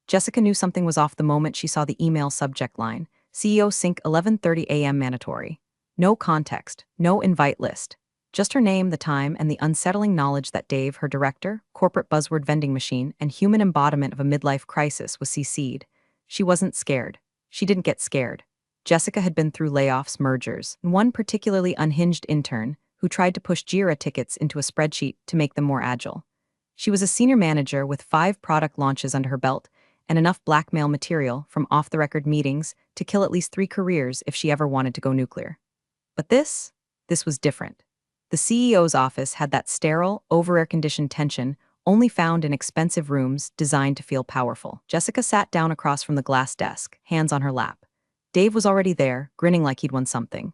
Jessica knew something was off the moment she saw the email subject line: CEO sync 11:30 a.m. mandatory. No context, no invite list. Just her name, the time, and the unsettling knowledge that Dave, her director, corporate buzzword vending machine, and human embodiment of a midlife crisis, was CC'd. She wasn't scared. She didn't get scared. Jessica had been through layoffs, mergers, and one particularly unhinged intern who tried to push Jira tickets into a spreadsheet to make them more agile. She was a senior manager with 5 product launches under her belt and enough blackmail material from off-the-record meetings to kill at least 3 careers if she ever wanted to go nuclear. But this was different. The CEO's office had that sterile, over-air-conditioned tension only found in expensive rooms designed to feel powerful. Jessica sat down across from the glass desk, hands on her lap. Dave was already there, grinning like he'd won something.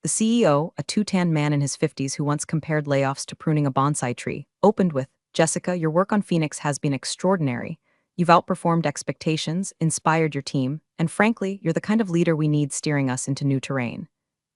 The CEO, a two-tanned man in his 50s who once compared layoffs to pruning a bonsai tree, opened with, "Jessica, your work on Phoenix has been extraordinary. You've outperformed expectations, inspired your team, and frankly, you're the kind of leader we need steering us into new terrain."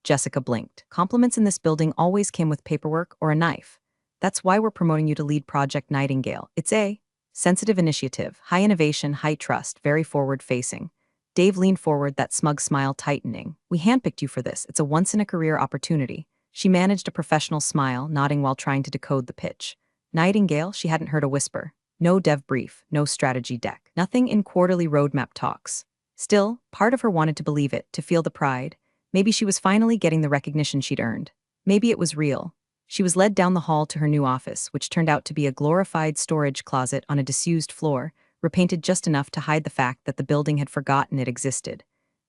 Jessica blinked. Compliments in this building always came with paperwork or a knife. "That's why we're promoting you to lead Project Nightingale. It's a sensitive initiative, high innovation, high trust, very forward-facing." Dave leaned forward, that smug smile tightening. "We handpicked you for this. It's a once-in-a-career opportunity." She managed a professional smile, nodding while trying to decode the pitch. Nightingale, she hadn't heard a whisper. No dev brief, no strategy deck. Nothing in quarterly roadmap talks. Still, part of her wanted to believe it, to feel the pride. Maybe she was finally getting the recognition she'd earned. Maybe it was real. She was led down the hall to her new office, which turned out to be a glorified storage closet on a disused floor, repainted just enough to hide the fact that the building had forgotten it existed.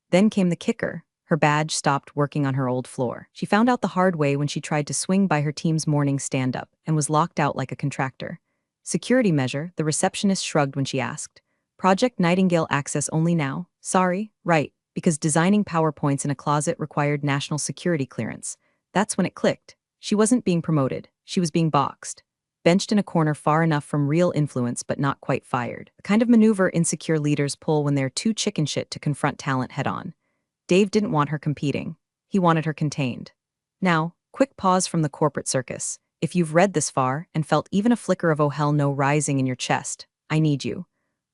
Then came the kicker. Her badge stopped working on her old floor. She found out the hard way when she tried to swing by her team's morning stand-up and was locked out like a contractor. "Security measure," the receptionist shrugged when she asked. "Project Nightingale access only now." "Sorry, right, because designing PowerPoints in a closet required national security clearance." That's when it clicked. She wasn't being promoted. She was being boxed. Benched in a corner far enough from real influence but not quite fired. The kind of maneuver insecure leaders pull when they're too chicken shit to confront talent head-on. Dave didn't want her competing. He wanted her contained. Now, quick pause from the corporate circus. If you've read this far and felt even a flicker of oh hell no rising in your chest, I need you.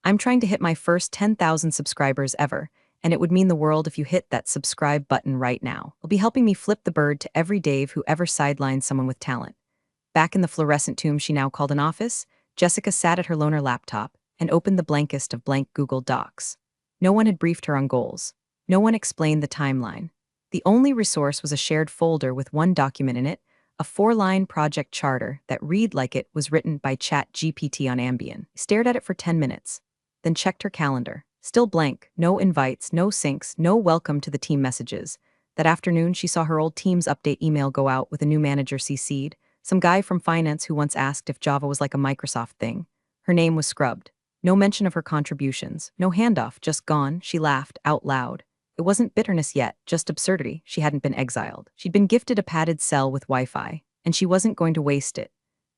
I'm trying to hit my first 10,000 subscribers ever, and it would mean the world if you hit that subscribe button right now. It'll be helping me flip the bird to every Dave who ever sidelined someone with talent. Back in the fluorescent tomb she now called an office, Jessica sat at her loaner laptop and opened the blankest of blank Google Docs. No one had briefed her on goals. No one explained the timeline. The only resource was a shared folder with one document in it, a 4-line project charter that read like it was written by ChatGPT on Ambien. Stared at it for 10 minutes, then checked her calendar. Still blank, no invites, no syncs, no welcome to the team messages. That afternoon, she saw her old team's update email go out with a new manager CC'd, some guy from finance who once asked if Java was like a Microsoft thing. Her name was scrubbed. No mention of her contributions, no handoff, just gone. She laughed out loud. It wasn't bitterness yet, just absurdity. She hadn't been exiled. She'd been gifted a padded cell with Wi-Fi, and she wasn't going to waste it.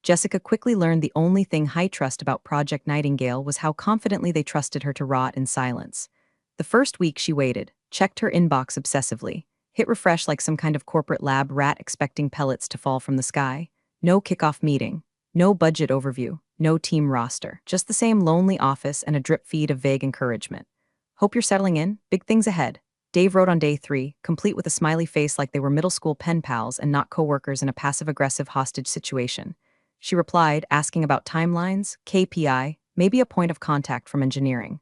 Jessica quickly learned the only thing high trust about Project Nightingale was how confidently they trusted her to rot in silence. The first week she waited, checked her inbox obsessively, hit refresh like some kind of corporate lab rat expecting pellets to fall from the sky. No kickoff meeting, no budget overview, no team roster, just the same lonely office and a drip feed of vague encouragement. "Hope you're settling in, big things ahead." Dave wrote on day 3, complete with a smiley face like they were middle school pen pals and not co-workers in a passive-aggressive hostage situation. She replied, asking about timelines, KPI, maybe a point of contact from engineering.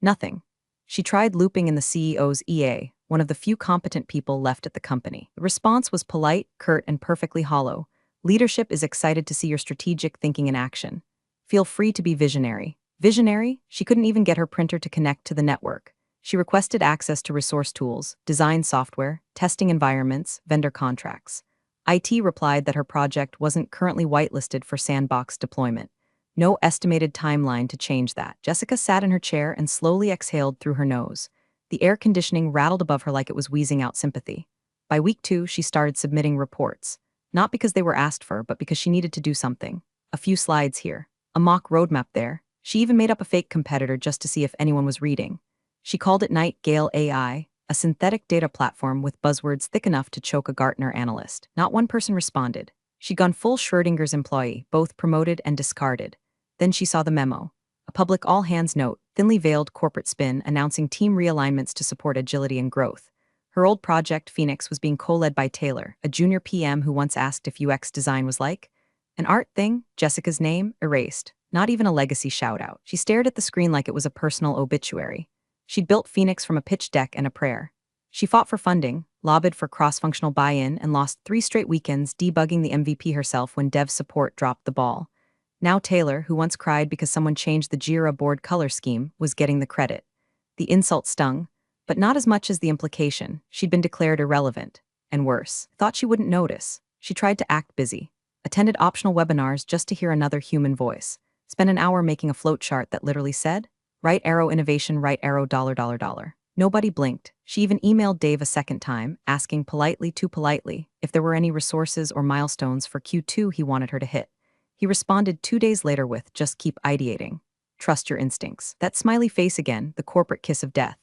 Nothing. She tried looping in the CEO's EA, one of the few competent people left at the company. The response was polite, curt, and perfectly hollow. "Leadership is excited to see your strategic thinking in action. Feel free to be visionary." Visionary? She couldn't even get her printer to connect to the network. She requested access to resource tools, design software, testing environments, vendor contracts. IT replied that her project wasn't currently whitelisted for sandbox deployment. No estimated timeline to change that. Jessica sat in her chair and slowly exhaled through her nose. The air conditioning rattled above her like it was wheezing out sympathy. By week 2, she started submitting reports. Not because they were asked for, but because she needed to do something. A few slides here, a mock roadmap there. She even made up a fake competitor just to see if anyone was reading. She called it Nightingale AI, a synthetic data platform with buzzwords thick enough to choke a Gartner analyst. Not one person responded. She'd gone full Schrödinger's employee, both promoted and discarded. Then she saw the memo. A public all-hands note, thinly veiled corporate spin announcing team realignments to support agility and growth. Her old project, Phoenix, was being co-led by Taylor, a junior PM who once asked if UX design was like an art thing. Jessica's name erased. Not even a legacy shout-out. She stared at the screen like it was a personal obituary. She'd built Phoenix from a pitch deck and a prayer. She fought for funding, lobbied for cross-functional buy-in, and lost 3 straight weekends debugging the MVP herself when dev support dropped the ball. Now Taylor, who once cried because someone changed the Jira board color scheme, was getting the credit. The insult stung, but not as much as the implication. She'd been declared irrelevant. And worse, thought she wouldn't notice. She tried to act busy. Attended optional webinars just to hear another human voice. Spent an hour making a flowchart that literally said, right arrow innovation, right arrow $. Nobody blinked. She even emailed Dave a second time, asking politely, too politely, if there were any resources or milestones for Q2 he wanted her to hit. He responded 2 days later with, just keep ideating. Trust your instincts. That smiley face again, the corporate kiss of death.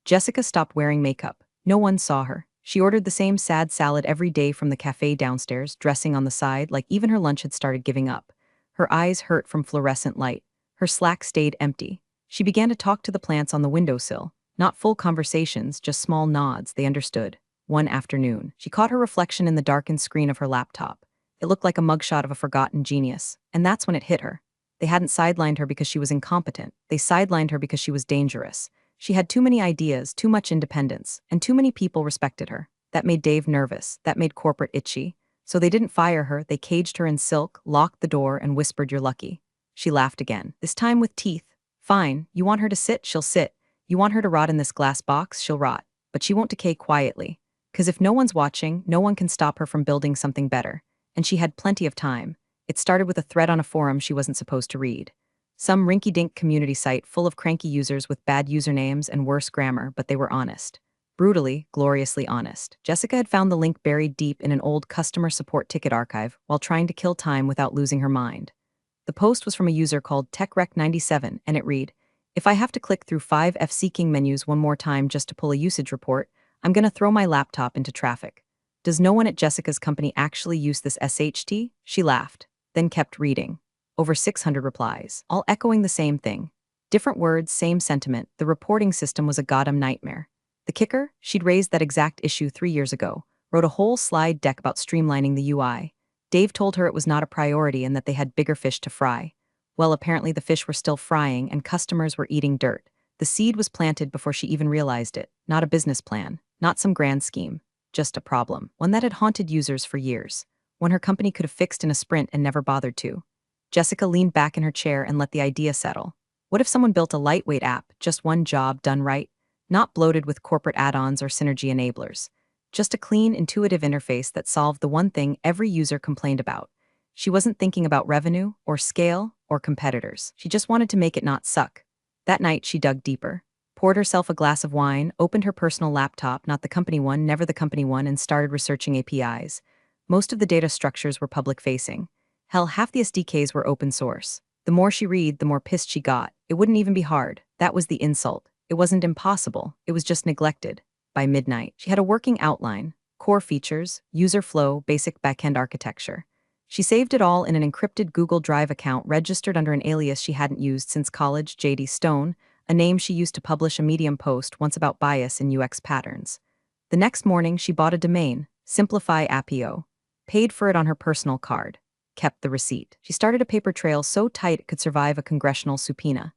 Jessica stopped wearing makeup. No one saw her. She ordered the same sad salad every day from the cafe downstairs, dressing on the side like even her lunch had started giving up. Her eyes hurt from fluorescent light. Her Slack stayed empty. She began to talk to the plants on the windowsill. Not full conversations, just small nods, they understood. One afternoon, she caught her reflection in the darkened screen of her laptop. It looked like a mugshot of a forgotten genius, and that's when it hit her. They hadn't sidelined her because she was incompetent. They sidelined her because she was dangerous. She had too many ideas, too much independence, and too many people respected her. That made Dave nervous. That made corporate itchy. So they didn't fire her, they caged her in silk, locked the door, and whispered, "You're lucky." She laughed again, this time with teeth. "Fine, you want her to sit, she'll sit. You want her to rot in this glass box, she'll rot. But she won't decay quietly. 'Cause if no one's watching, no one can stop her from building something better. And she had plenty of time. It started with a thread on a forum she wasn't supposed to read. Some rinky-dink community site full of cranky users with bad usernames and worse grammar, but they were honest. Brutally, gloriously honest. Jessica had found the link buried deep in an old customer support ticket archive while trying to kill time without losing her mind. The post was from a user called TechRec97, and it read, "If I have to click through 5 F-seeking menus one more time just to pull a usage report, I'm gonna throw my laptop into traffic. Does no one at Jessica's company actually use this SHT?" She laughed, then kept reading. Over 600 replies, all echoing the same thing. Different words, same sentiment. The reporting system was a goddamn nightmare. The kicker? She'd raised that exact issue 3 years ago, wrote a whole slide deck about streamlining the UI. Dave told her it was not a priority and that they had bigger fish to fry. Well, apparently the fish were still frying and customers were eating dirt. The seed was planted before she even realized it. Not a business plan, not some grand scheme. Just a problem, one that had haunted users for years, one her company could have fixed in a sprint and never bothered to. Jessica leaned back in her chair and let the idea settle. What if someone built a lightweight app, just one job done right? Not bloated with corporate add-ons or synergy enablers. Just a clean, intuitive interface that solved the one thing every user complained about. She wasn't thinking about revenue, or scale, or competitors. She just wanted to make it not suck. That night, she dug deeper. Poured herself a glass of wine, opened her personal laptop, not the company one, never the company one, and started researching APIs. Most of the data structures were public-facing. Hell, half the SDKs were open source. The more she read, the more pissed she got. It wouldn't even be hard. That was the insult. It wasn't impossible. It was just neglected. By midnight, she had a working outline, core features, user flow, basic backend architecture. She saved it all in an encrypted Google Drive account registered under an alias she hadn't used since college, JD Stone, a name she used to publish a Medium post once about bias in UX patterns. The next morning, she bought a domain, Simplify Appio, paid for it on her personal card, kept the receipt. She started a paper trail so tight it could survive a congressional subpoena.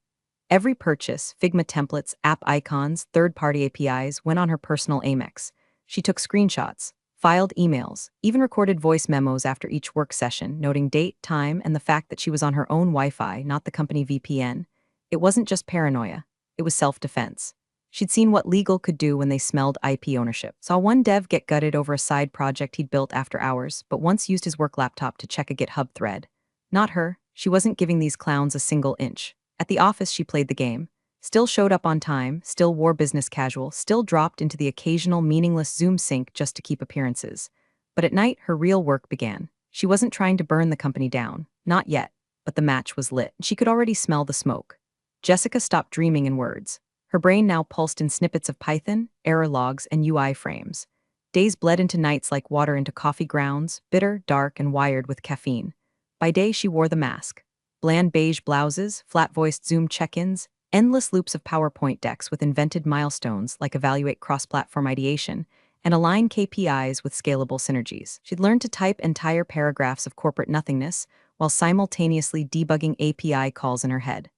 Every purchase, Figma templates, app icons, third-party APIs, went on her personal Amex. She took screenshots, filed emails, even recorded voice memos after each work session, noting date, time, and the fact that she was on her own Wi-Fi, not the company VPN. It wasn't just paranoia. It was self-defense. She'd seen what legal could do when they smelled IP ownership. Saw one dev get gutted over a side project he'd built after hours, but once used his work laptop to check a GitHub thread. Not her. She wasn't giving these clowns a single inch. At the office, she played the game. Still showed up on time, still wore business casual, still dropped into the occasional meaningless Zoom sync just to keep appearances. But at night, her real work began. She wasn't trying to burn the company down. Not yet. But the match was lit. She could already smell the smoke. Jessica stopped dreaming in words. Her brain now pulsed in snippets of Python, error logs, and UI frames. Days bled into nights like water into coffee grounds, bitter, dark, and wired with caffeine. By day, she wore the mask. Bland beige blouses, flat-voiced Zoom check-ins, Endless loops of PowerPoint decks with invented milestones like evaluate cross-platform ideation and align KPIs with scalable synergies. She'd learned to type entire paragraphs of corporate nothingness while simultaneously debugging API calls in her head.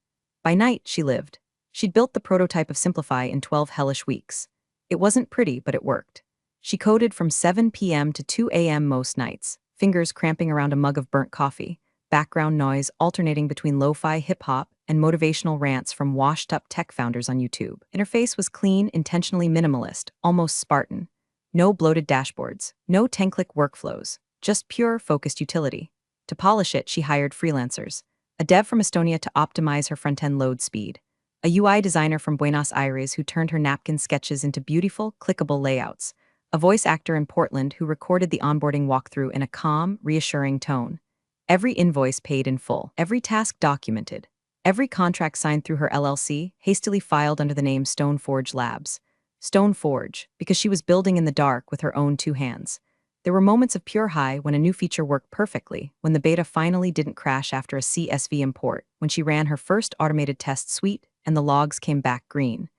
By night, she lived. She'd built the prototype of Simplify in 12 hellish weeks. It wasn't pretty, but it worked. She coded from 7 p.m. to 2 a.m. most nights, fingers cramping around a mug of burnt coffee, background noise alternating between lo-fi hip-hop and motivational rants from washed-up tech founders on YouTube. Interface was clean, intentionally minimalist, almost Spartan. No bloated dashboards, no 10-click workflows, just pure, focused utility. To polish it, she hired freelancers. A dev from Estonia to optimize her front-end load speed. A UI designer from Buenos Aires who turned her napkin sketches into beautiful, clickable layouts. A voice actor in Portland who recorded the onboarding walkthrough in a calm, reassuring tone. Every invoice paid in full, every task documented, every contract signed through her LLC, hastily filed under the name Stoneforge Labs. Stoneforge, because she was building in the dark with her own two hands. There were moments of pure high when a new feature worked perfectly, when the beta finally didn't crash after a CSV import, when she ran her first automated test suite and the logs came back green.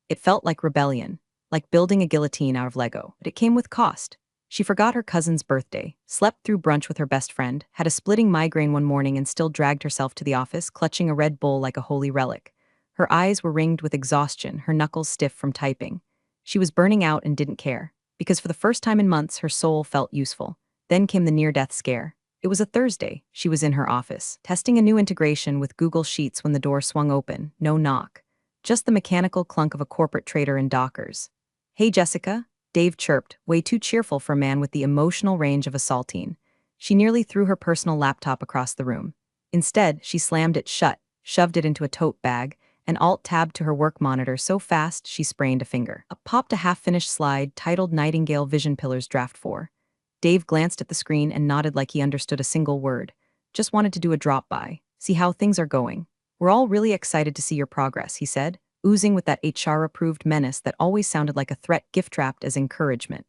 It felt like rebellion, like building a guillotine out of Lego, but it came with cost. She forgot her cousin's birthday, slept through brunch with her best friend, had a splitting migraine one morning and still dragged herself to the office, clutching a Red Bull like a holy relic. Her eyes were ringed with exhaustion, her knuckles stiff from typing. She was burning out and didn't care, because for the first time in months her soul felt useful. Then came the near-death scare. It was a Thursday. She was in her office, testing a new integration with Google Sheets when the door swung open, no knock. Just the mechanical clunk of a corporate trader in Dockers. "Hey, Jessica," Dave chirped, way too cheerful for a man with the emotional range of a saltine. She nearly threw her personal laptop across the room. Instead, she slammed it shut, shoved it into a tote bag, and alt-tabbed to her work monitor so fast she sprained a finger. Up popped a half-finished slide titled Nightingale Vision Pillars Draft 4. Dave glanced at the screen and nodded like he understood a single word. "Just wanted to do a drop-by, see how things are going. We're all really excited to see your progress," he said, oozing with that HR-approved menace that always sounded like a threat gift-wrapped as encouragement.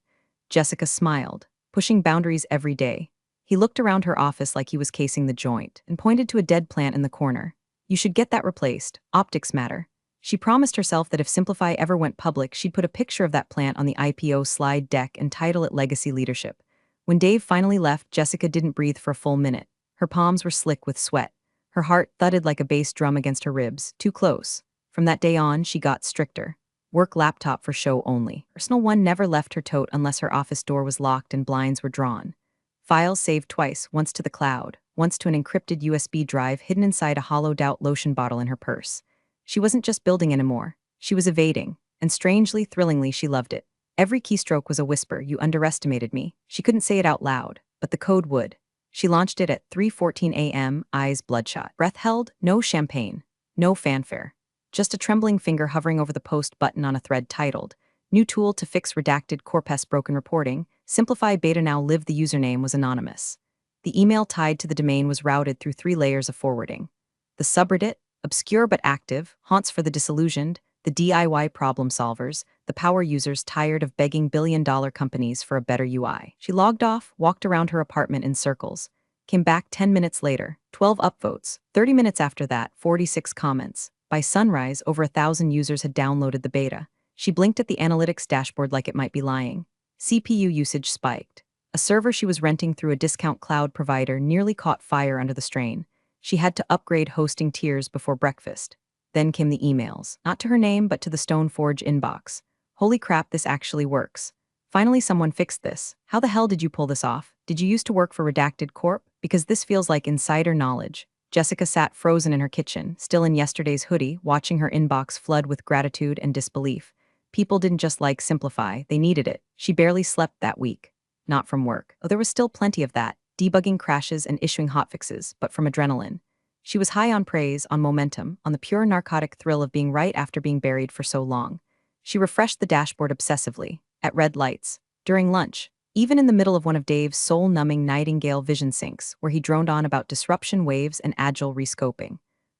Jessica smiled, pushing boundaries every day. He looked around her office like he was casing the joint and pointed to a dead plant in the corner. "You should get that replaced. Optics matter." She promised herself that if Simplify ever went public, she'd put a picture of that plant on the IPO slide deck and title it Legacy Leadership. When Dave finally left, Jessica didn't breathe for a full minute. Her palms were slick with sweat. Her heart thudded like a bass drum against her ribs, too close. From that day on, she got stricter. Work laptop for show only. Personal one never left her tote unless her office door was locked and blinds were drawn. Files saved twice, once to the cloud, once to an encrypted USB drive hidden inside a hollowed-out lotion bottle in her purse. She wasn't just building anymore. She was evading, and strangely, thrillingly, she loved it. Every keystroke was a whisper, "You underestimated me." She couldn't say it out loud, but the code would. She launched it at 3:14 a.m., eyes bloodshot. Breath held, no champagne, no fanfare. Just a trembling finger hovering over the post button on a thread titled, "New tool to fix redacted Corpus broken reporting. Simplify beta now live." The username was anonymous. The email tied to the domain was routed through 3 layers of forwarding. The subreddit, obscure but active, haunts for the disillusioned, the DIY problem solvers, the power users tired of begging billion-dollar companies for a better UI. She logged off, walked around her apartment in circles, came back 10 minutes later, 12 upvotes, 30 minutes after that, 46 comments. By sunrise, over 1,000 users had downloaded the beta. She blinked at the analytics dashboard like it might be lying. CPU usage spiked. A server she was renting through a discount cloud provider nearly caught fire under the strain. She had to upgrade hosting tiers before breakfast. Then came the emails, not to her name but to the Stoneforge inbox. "Holy crap, this actually works. Finally someone fixed this. How the hell did you pull this off? Did you used to work for Redacted Corp? Because this feels like insider knowledge." Jessica sat frozen in her kitchen, still in yesterday's hoodie, watching her inbox flood with gratitude and disbelief. People didn't just like Simplify, they needed it. She barely slept that week. Not from work. Oh, there was still plenty of that, debugging crashes and issuing hotfixes, but from adrenaline. She was high on praise, on momentum, on the pure narcotic thrill of being right after being buried for so long. She refreshed the dashboard obsessively, at red lights, during lunch, even in the middle of one of Dave's soul-numbing Nightingale vision syncs, where he droned on about disruption waves and agile rescoping.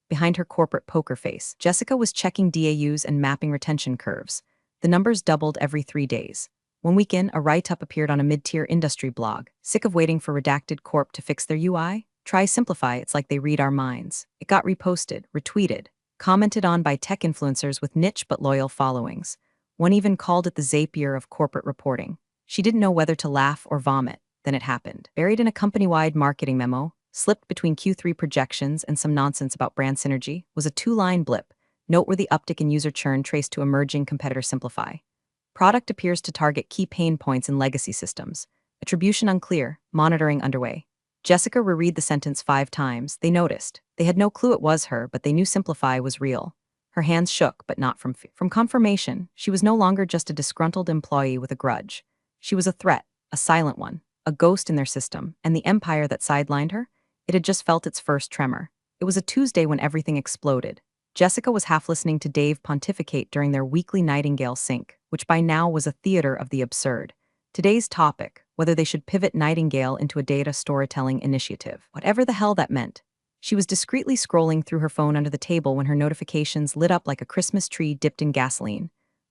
Behind her corporate poker face, Jessica was checking DAUs and mapping retention curves. The numbers doubled every 3 days. One weekend, a write-up appeared on a mid-tier industry blog. "Sick of waiting for Redacted Corp to fix their UI? Try Simplify, it's like they read our minds." It got reposted, retweeted, commented on by tech influencers with niche but loyal followings. One even called it the Zapier of corporate reporting. She didn't know whether to laugh or vomit. Then it happened. Buried in a company-wide marketing memo, slipped between Q3 projections and some nonsense about brand synergy, was a two-line blip, noteworthy uptick in user churn traced to emerging competitor Simplify. Product appears to target key pain points in legacy systems. Attribution unclear, monitoring underway. Jessica reread the sentence 5 times. They noticed. They had no clue it was her, but they knew Simplify was real. Her hands shook, but not from fear. From confirmation, she was no longer just a disgruntled employee with a grudge. She was a threat, a silent one, a ghost in their system, and the empire that sidelined her? It had just felt its first tremor. It was a Tuesday when everything exploded. Jessica was half listening to Dave pontificate during their weekly Nightingale sync, which by now was a theater of the absurd. Today's topic, whether they should pivot Nightingale into a data storytelling initiative. Whatever the hell that meant. She was discreetly scrolling through her phone under the table when her notifications lit up like a Christmas tree dipped in gasoline.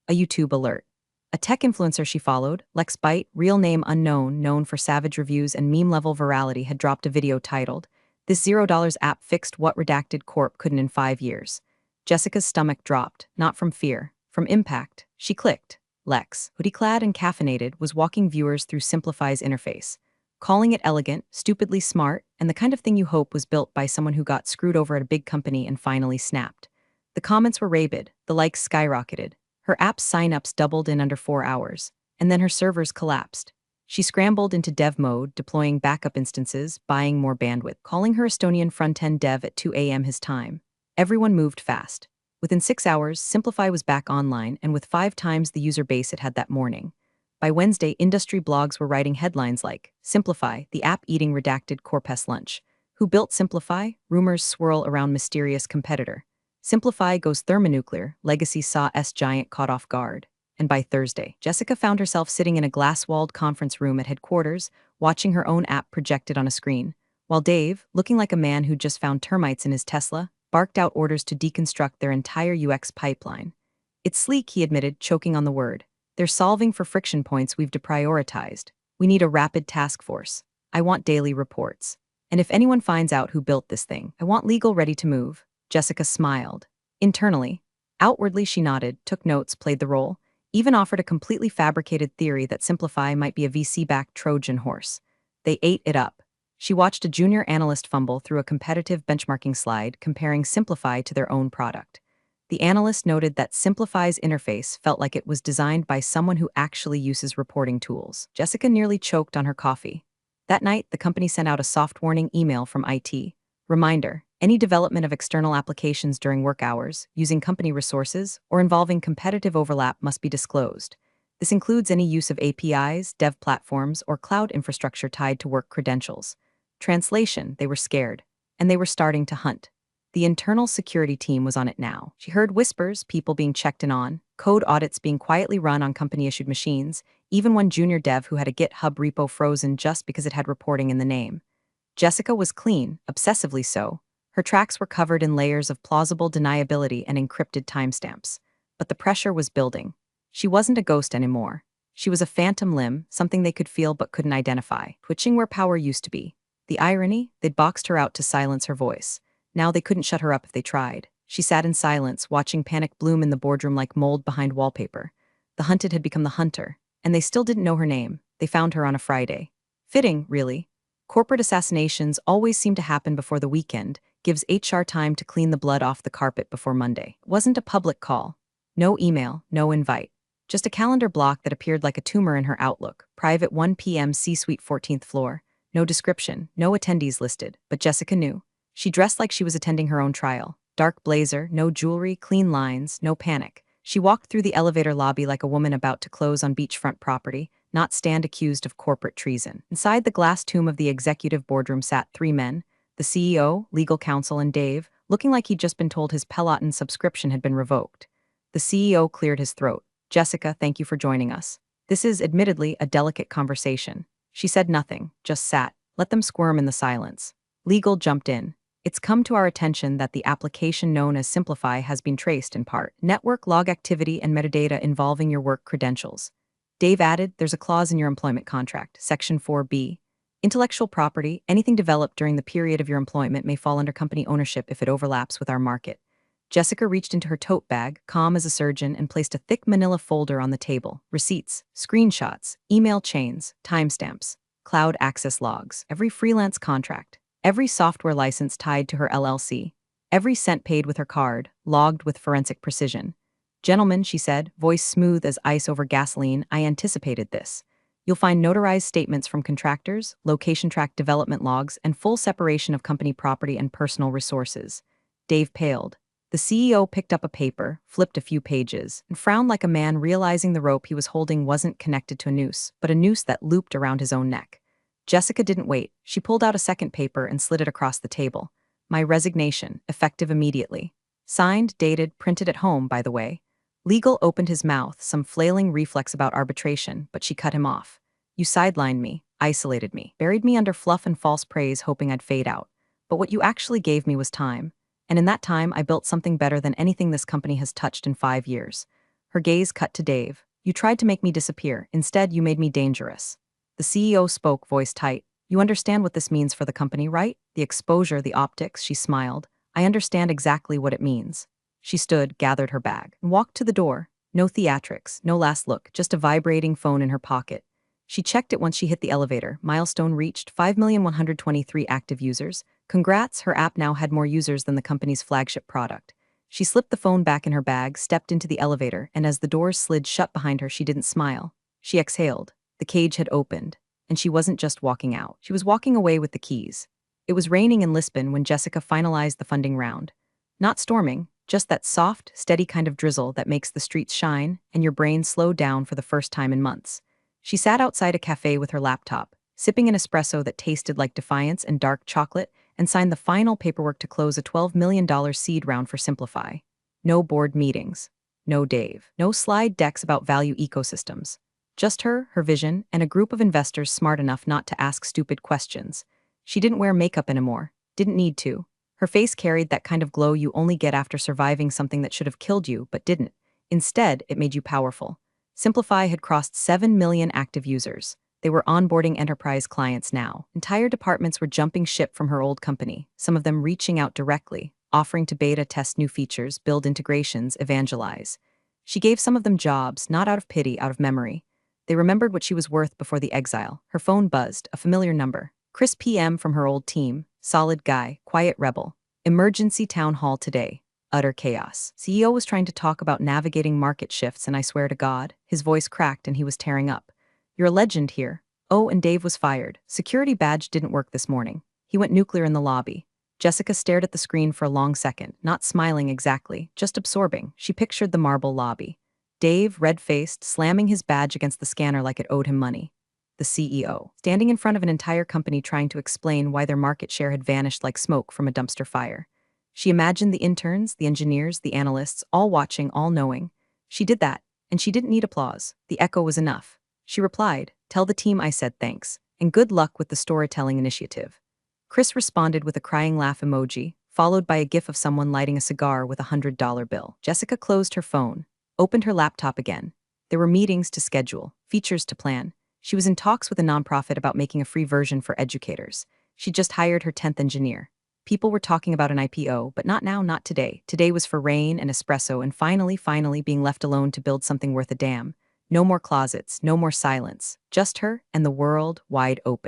A YouTube alert. A tech influencer she followed, Lex Byte, real name unknown, known for savage reviews and meme-level virality, had dropped a video titled, "This $0 app fixed what redacted corp couldn't in 5 years." Jessica's stomach dropped, not from fear, from impact. She clicked. Lex, hoodie-clad and caffeinated, was walking viewers through Simplify's interface, calling it elegant, stupidly smart, and the kind of thing you hope was built by someone who got screwed over at a big company and finally snapped. The comments were rabid, the likes skyrocketed. Her app's signups doubled in under 4 hours, and then her servers collapsed. She scrambled into dev mode, deploying backup instances, buying more bandwidth, calling her Estonian front-end dev at 2 a.m. his time. Everyone moved fast. Within 6 hours, Simplify was back online and with 5 times the user base it had that morning. By Wednesday, industry blogs were writing headlines like, "Simplify, the app eating redacted Corpus lunch. Who built Simplify? Rumors swirl around mysterious competitor. Simplify goes thermonuclear, legacy saw S giant caught off guard." And by Thursday, Jessica found herself sitting in a glass-walled conference room at headquarters, watching her own app projected on a screen, while Dave, looking like a man who'd just found termites in his Tesla, barked out orders to deconstruct their entire UX pipeline. "It's sleek," he admitted, choking on the word. "They're solving for friction points we've deprioritized. We need a rapid task force. I want daily reports. And if anyone finds out who built this thing, I want legal ready to move." Jessica smiled. Internally. Outwardly she nodded, took notes, played the role, even offered a completely fabricated theory that Simplify might be a VC-backed Trojan horse. They ate it up. She watched a junior analyst fumble through a competitive benchmarking slide comparing Simplify to their own product. The analyst noted that Simplify's interface felt like it was designed by someone who actually uses reporting tools. Jessica nearly choked on her coffee. That night, the company sent out a soft warning email from IT. Reminder, any development of external applications during work hours, using company resources, or involving competitive overlap must be disclosed. This includes any use of APIs, dev platforms, or cloud infrastructure tied to work credentials. Translation, they were scared, and they were starting to hunt. The internal security team was on it now. She heard whispers, people being checked in on, code audits being quietly run on company-issued machines, even one junior dev who had a GitHub repo frozen just because it had reporting in the name. Jessica was clean, obsessively so. Her tracks were covered in layers of plausible deniability and encrypted timestamps. But the pressure was building. She wasn't a ghost anymore. She was a phantom limb, something they could feel but couldn't identify, twitching where power used to be. The irony? They'd boxed her out to silence her voice. Now they couldn't shut her up if they tried. She sat in silence, watching panic bloom in the boardroom like mold behind wallpaper. The hunted had become the hunter, and they still didn't know her name. They found her on a Friday. Fitting, really. Corporate assassinations always seem to happen before the weekend, gives HR time to clean the blood off the carpet before Monday. It wasn't a public call. No email, no invite. Just a calendar block that appeared like a tumor in her Outlook. Private 1 p.m. C-suite 14th floor. No description, no attendees listed, but Jessica knew. She dressed like she was attending her own trial. Dark blazer, no jewelry, clean lines, no panic. She walked through the elevator lobby like a woman about to close on beachfront property, not stand accused of corporate treason. Inside the glass tomb of the executive boardroom sat 3 men, the CEO, legal counsel, and Dave, looking like he'd just been told his Peloton subscription had been revoked. The CEO cleared his throat. "Jessica, thank you for joining us. This is, admittedly, a delicate conversation." She said nothing, just sat. Let them squirm in the silence. Legal jumped in. "It's come to our attention that the application known as Simplify has been traced in part. Network log activity and metadata involving your work credentials." Dave added, "There's a clause in your employment contract, Section 4B. Intellectual property, anything developed during the period of your employment may fall under company ownership if it overlaps with our market." Jessica reached into her tote bag, calm as a surgeon, and placed a thick manila folder on the table. Receipts, screenshots, email chains, timestamps, cloud access logs, every freelance contract, every software license tied to her LLC, every cent paid with her card, logged with forensic precision. "Gentlemen," she said, voice smooth as ice over gasoline, "I anticipated this. You'll find notarized statements from contractors, location track development logs, and full separation of company property and personal resources." Dave paled. The CEO picked up a paper, flipped a few pages, and frowned like a man realizing the rope he was holding wasn't connected to a noose, but a noose that looped around his own neck. Jessica didn't wait. She pulled out a second paper and slid it across the table. "My resignation, effective immediately. Signed, dated, printed at home, by the way." Legal opened his mouth, some flailing reflex about arbitration, but she cut him off. "You sidelined me, isolated me, buried me under fluff and false praise hoping I'd fade out. But what you actually gave me was time. And in that time, I built something better than anything this company has touched in 5 years." Her gaze cut to Dave. "You tried to make me disappear. Instead, you made me dangerous." The CEO spoke, voice tight. "You understand what this means for the company, right? The exposure, the optics." She smiled. "I understand exactly what it means." She stood, gathered her bag, and walked to the door. No theatrics, no last look, just a vibrating phone in her pocket. She checked it once she hit the elevator. Milestone reached, 5,123 active users. Congrats, her app now had more users than the company's flagship product. She slipped the phone back in her bag, stepped into the elevator, and as the doors slid shut behind her, she didn't smile. She exhaled. The cage had opened, and she wasn't just walking out. She was walking away with the keys. It was raining in Lisbon when Jessica finalized the funding round. Not storming, just that soft, steady kind of drizzle that makes the streets shine and your brain slow down for the first time in months. She sat outside a cafe with her laptop, sipping an espresso that tasted like defiance and dark chocolate, and signed the final paperwork to close a $12 million seed round for Simplify. No board meetings. No Dave. No slide decks about value ecosystems. Just her vision, and a group of investors smart enough not to ask stupid questions. She didn't wear makeup anymore. Didn't need to. Her face carried that kind of glow you only get after surviving something that should have killed you, but didn't. Instead, it made you powerful. Simplify had crossed 7 million active users. They were onboarding enterprise clients now. Entire departments were jumping ship from her old company, some of them reaching out directly, offering to beta test new features, build integrations, evangelize. She gave some of them jobs, not out of pity, out of memory. They remembered what she was worth before the exile. Her phone buzzed, a familiar number. Chris PM from her old team. Solid guy, quiet rebel. "Emergency town hall today." Utter chaos. CEO was trying to talk about navigating market shifts, and I swear to God, his voice cracked and he was tearing up. "You're a legend here." Oh, and Dave was fired. Security badge didn't work this morning. He went nuclear in the lobby. Jessica stared at the screen for a long second, not smiling exactly, just absorbing. She pictured the marble lobby. Dave, red-faced, slamming his badge against the scanner like it owed him money. The CEO, standing in front of an entire company trying to explain why their market share had vanished like smoke from a dumpster fire. She imagined the interns, the engineers, the analysts, all watching, all knowing. She did that, and she didn't need applause. The echo was enough. She replied, "Tell the team I said thanks, and good luck with the storytelling initiative." Chris responded with a crying laugh emoji, followed by a gif of someone lighting a cigar with a $100 bill. Jessica closed her phone, opened her laptop again. There were meetings to schedule, features to plan. She was in talks with a nonprofit about making a free version for educators. She'd just hired her 10th engineer. People were talking about an IPO, but not now, not today. Today was for rain and espresso and finally being left alone to build something worth a damn. No more closets, no more silence. Just her and the world wide open.